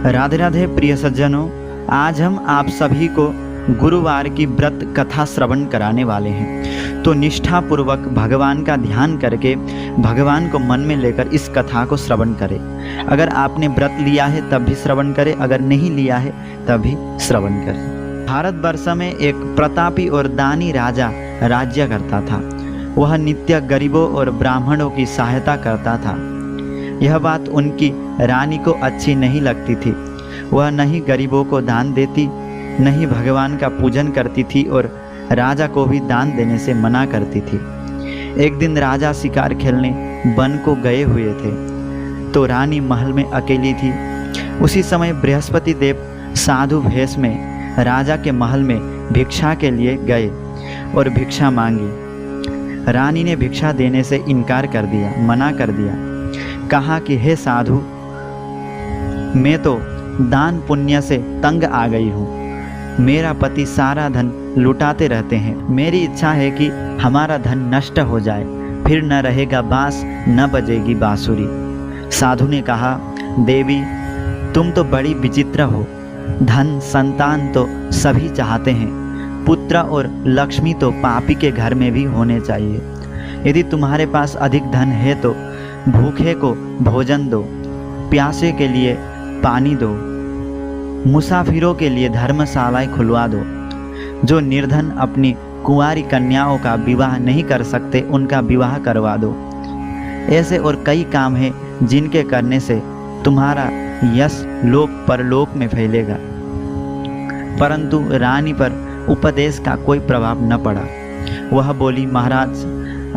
राधे राधे प्रिय सज्जनों, आज हम आप सभी को गुरुवार की व्रत कथा श्रवण कराने वाले हैं। तो निष्ठापूर्वक भगवान का ध्यान करके भगवान को मन में लेकर इस कथा को श्रवण करें। अगर आपने व्रत लिया है तब भी श्रवण करें, अगर नहीं लिया है तब भी श्रवण करें। भारतवर्ष में एक प्रतापी और दानी राजा राज्य करता था। वह नित्य गरीबों और ब्राह्मणों की सहायता करता था। यह बात उनकी रानी को अच्छी नहीं लगती थी। वह न ही गरीबों को दान देती, न ही भगवान का पूजन करती थी और राजा को भी दान देने से मना करती थी। एक दिन राजा शिकार खेलने वन को गए हुए थे, तो रानी महल में अकेली थी। उसी समय बृहस्पति देव साधु भेष में राजा के महल में भिक्षा के लिए गए और भिक्षा मांगी। रानी ने भिक्षा देने से इनकार कर दिया, मना कर दिया। कहा कि हे साधु, मैं तो दान पुण्य से तंग आ गई हूँ। मेरा पति सारा धन लुटाते रहते हैं। मेरी इच्छा है कि हमारा धन नष्ट हो जाए, फिर न रहेगा बांस, न बजेगी बांसुरी। साधु ने कहा, देवी तुम तो बड़ी विचित्र हो। धन संतान तो सभी चाहते हैं, पुत्र और लक्ष्मी तो पापी के घर में भी होने चाहिए। यदि तुम्हारे पास अधिक धन है तो भूखे को भोजन दो, प्यासे के लिए पानी दो, मुसाफिरों के लिए धर्मशालाएं खुलवा दो। जो निर्धन अपनी कुंवारी कन्याओं का विवाह नहीं कर सकते, उनका विवाह करवा दो। ऐसे और कई काम हैं जिनके करने से तुम्हारा यश लोक परलोक में फैलेगा। परंतु रानी पर उपदेश का कोई प्रभाव न पड़ा। वह बोली, महाराज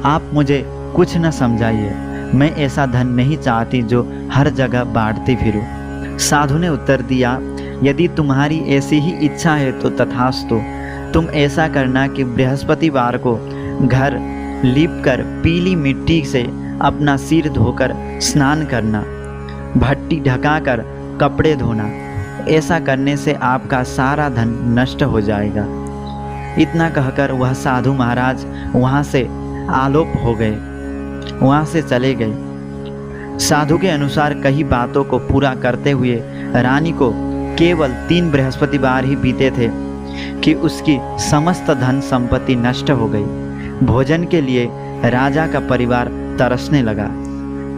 आप मुझे कुछ न समझाइए। मैं ऐसा धन नहीं चाहती जो हर जगह बांटती फिरूं। साधु ने उत्तर दिया, यदि तुम्हारी ऐसी ही इच्छा है तो तथास्तु। तुम ऐसा करना कि बृहस्पतिवार को घर लीपकर पीली मिट्टी से अपना सिर धोकर स्नान करना, भट्टी ढकाकर कपड़े धोना। ऐसा करने से आपका सारा धन नष्ट हो जाएगा। इतना कहकर वह साधु महाराज वहाँ से आलोप हो गए, वहाँ से चले गए। साधु के अनुसार कई बातों को पूरा करते हुए रानी को केवल 3 बृहस्पतिवार ही बीते थे कि उसकी समस्त धन संपत्ति नष्ट हो गई। भोजन के लिए राजा का परिवार तरसने लगा।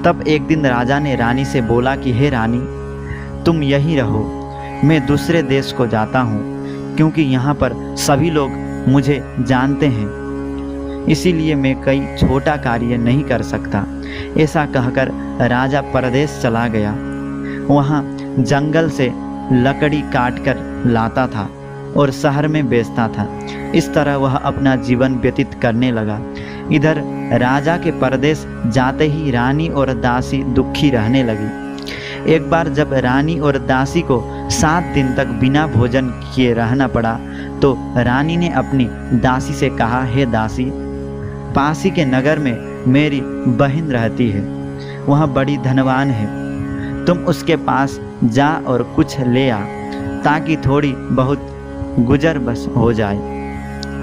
तब एक दिन राजा ने रानी से बोला कि हे रानी, तुम यहीं रहो, मैं दूसरे देश को जाता हूँ, क्योंकि यहाँ पर सभी लोग मुझे जानते हैं। इसीलिए मैं कोई छोटा कार्य नहीं कर सकता। ऐसा कहकर राजा परदेश चला गया। वहाँ जंगल से लकड़ी काटकर लाता था और शहर में बेचता था। इस तरह वह अपना जीवन व्यतीत करने लगा। इधर राजा के परदेश जाते ही रानी और दासी दुखी रहने लगी। एक बार जब रानी और दासी को 7 दिन तक बिना भोजन किए रहना पड़ा, तो रानी ने अपनी दासी से कहा, हे दासी, पासी के नगर में मेरी बहन रहती है। वह बड़ी धनवान है। तुम उसके पास जा और कुछ ले आ, ताकि थोड़ी बहुत गुजर बस हो जाए।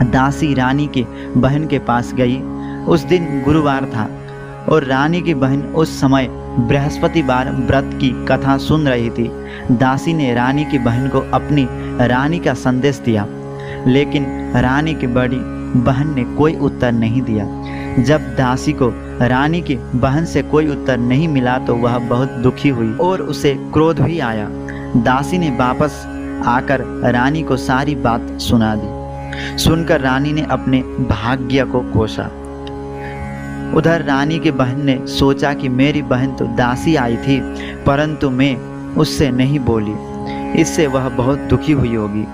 दासी रानी की बहन के पास गई। उस दिन गुरुवार था और रानी की बहन उस समय बृहस्पतिवार व्रत की कथा सुन रही थी। दासी ने रानी की बहन को अपनी रानी का संदेश दिया, लेकिन रानी की बड़ी बहन ने कोई उत्तर नहीं दिया। जब दासी को रानी की बहन से कोई उत्तर नहीं मिला तो वह बहुत दुखी हुई और उसे क्रोध भी आया। दासी ने वापस आकर रानी को सारी बात सुना दी। सुनकर रानी ने अपने भाग्य को कोसा। उधर रानी की बहन ने सोचा कि मेरी बहन तो दासी आई थी, परंतु मैं उससे नहीं बोली, इससे वह बहुत दुखी हुई होगी।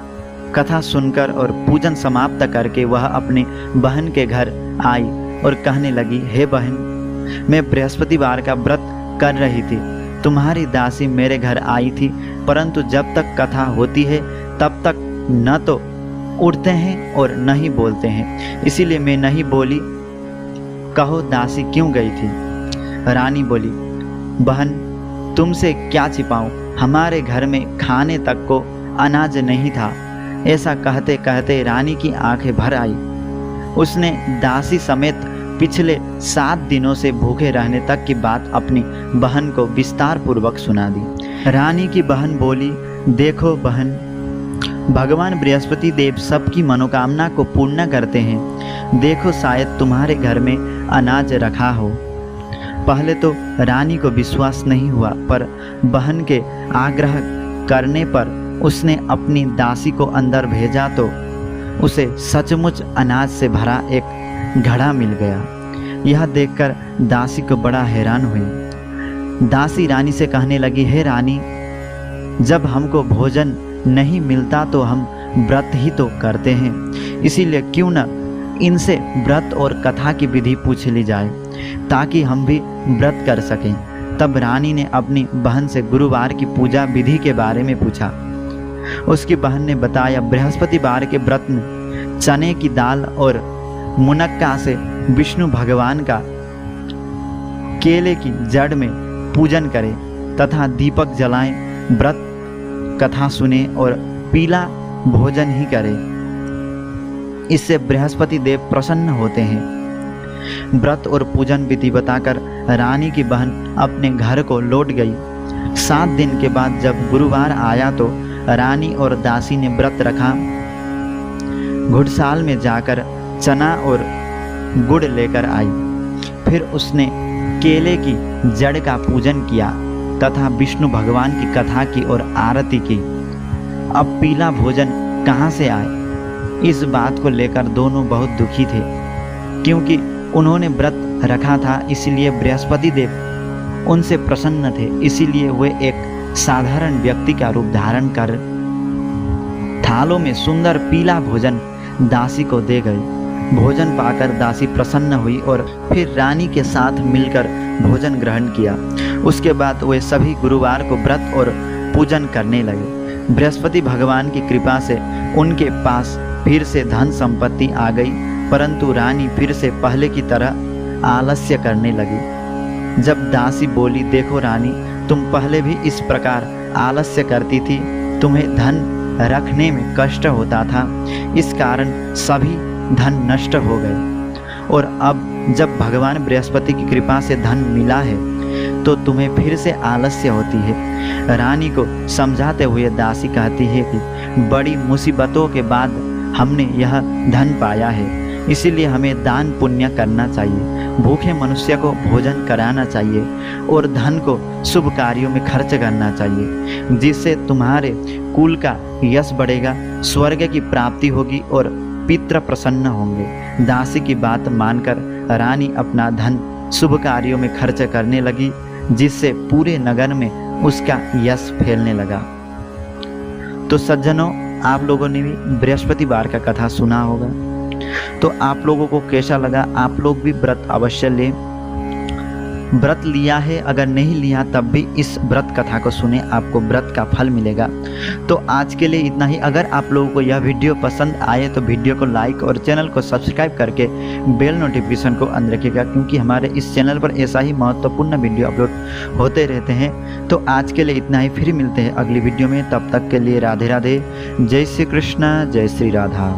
कथा सुनकर और पूजन समाप्त करके वह अपनी बहन के घर आई और कहने लगी, हे बहन, मैं बृहस्पतिवार का व्रत कर रही थी। तुम्हारी दासी मेरे घर आई थी, परंतु जब तक कथा होती है तब तक न तो उठते हैं और न ही बोलते हैं, इसीलिए मैं नहीं बोली। कहो दासी क्यों गई थी? रानी बोली, बहन तुमसे क्या छिपाऊं, हमारे घर में खाने तक को अनाज नहीं था। ऐसा कहते कहते रानी की आंखें भर आई। उसने दासी समेत पिछले 7 दिनों से भूखे रहने तक की बात अपनी बहन को विस्तार पूर्वक सुना दी। रानी की बहन बोली, देखो बहन, भगवान बृहस्पति देव सबकी मनोकामना को पूर्ण करते हैं। देखो शायद तुम्हारे घर में अनाज रखा हो। पहले तो रानी को विश्वास नहीं हुआ, पर बहन के आग्रह करने पर उसने अपनी दासी को अंदर भेजा तो उसे सचमुच अनाज से भरा एक घड़ा मिल गया। यह देखकर दासी को बड़ा हैरान हुई। दासी रानी से कहने लगी, हे रानी, जब हमको भोजन नहीं मिलता तो हम व्रत ही तो करते हैं, इसीलिए क्यों न इनसे व्रत और कथा की विधि पूछ ली जाए ताकि हम भी व्रत कर सकें। तब रानी ने अपनी बहन से गुरुवार की पूजा विधि के बारे में पूछा। उसकी बहन ने बताया, बृहस्पतिवार के व्रत में चने की दाल और मुनक्का से विष्णु भगवान का केले की जड़ में पूजन करें तथा दीपक जलाएं, व्रत कथा सुने और पीला भोजन ही करें। इससे बृहस्पति देव प्रसन्न होते हैं। व्रत और पूजन विधि बताकर रानी की बहन अपने घर को लौट गई। 7 दिन के बाद जब गुरुवार आया तो रानी और दासी ने व्रत रखा। घुड़साल में जाकर चना और गुड़ लेकर आई। फिर उसने केले की जड़ का पूजन किया तथा विष्णु भगवान की कथा की और आरती की। अब पीला भोजन कहाँ से आए, इस बात को लेकर दोनों बहुत दुखी थे, क्योंकि उन्होंने व्रत रखा था, इसलिए बृहस्पति देव उनसे प्रसन्न थे। इसीलिए वे एक साधारण व्यक्ति का रूप धारण कर थालों में सुंदर पीला भोजन दासी को दे गए। भोजन पाकर दासी प्रसन्न हुई और फिर रानी के साथ मिलकर भोजन ग्रहण किया। उसके बाद वे सभी गुरुवार को व्रत और पूजन करने लगे। बृहस्पति भगवान की कृपा से उनके पास फिर से धन संपत्ति आ गई, परंतु रानी फिर से पहले की तरह आलस्य करने लगी। जब दासी बोली, देखो रानी, तुम पहले भी इस प्रकार आलस्य करती थी, तुम्हें धन रखने में कष्ट होता था, इस कारण सभी धन नष्ट हो गए, और अब जब भगवान बृहस्पति की कृपा से धन मिला है तो तुम्हें फिर से आलस्य होती है। रानी को समझाते हुए दासी कहती है कि बड़ी मुसीबतों के बाद हमने यह धन पाया है, इसीलिए हमें दान पुण्य करना चाहिए, भूखे मनुष्य को भोजन कराना चाहिए और धन को शुभ कार्यों में खर्च करना चाहिए, जिससे तुम्हारे कुल का यश बढ़ेगा, स्वर्ग की प्राप्ति होगी और पितृ प्रसन्न होंगे। दासी की बात मानकर रानी अपना धन शुभ कार्यों में खर्च करने लगी, जिससे पूरे नगर में उसका यश फैलने लगा। तो सज्जनों, आप लोगों ने भी बृहस्पतिवार का कथा सुना होगा, तो आप लोगों को कैसा लगा? आप लोग भी व्रत अवश्य लें। व्रत लिया है, अगर नहीं लिया तब भी इस व्रत कथा को सुने, आपको व्रत का फल मिलेगा। तो आज के लिए इतना ही। अगर आप लोगों को यह वीडियो पसंद आए तो वीडियो को लाइक और चैनल को सब्सक्राइब करके बेल नोटिफिकेशन को ऑन रखिएगा, क्योंकि हमारे इस चैनल पर ऐसा ही महत्वपूर्ण वीडियो अपलोड होते रहते हैं। तो आज के लिए इतना ही, फिर मिलते हैं अगली वीडियो में। तब तक के लिए राधे राधे, जय श्री कृष्ण, जय श्री राधा।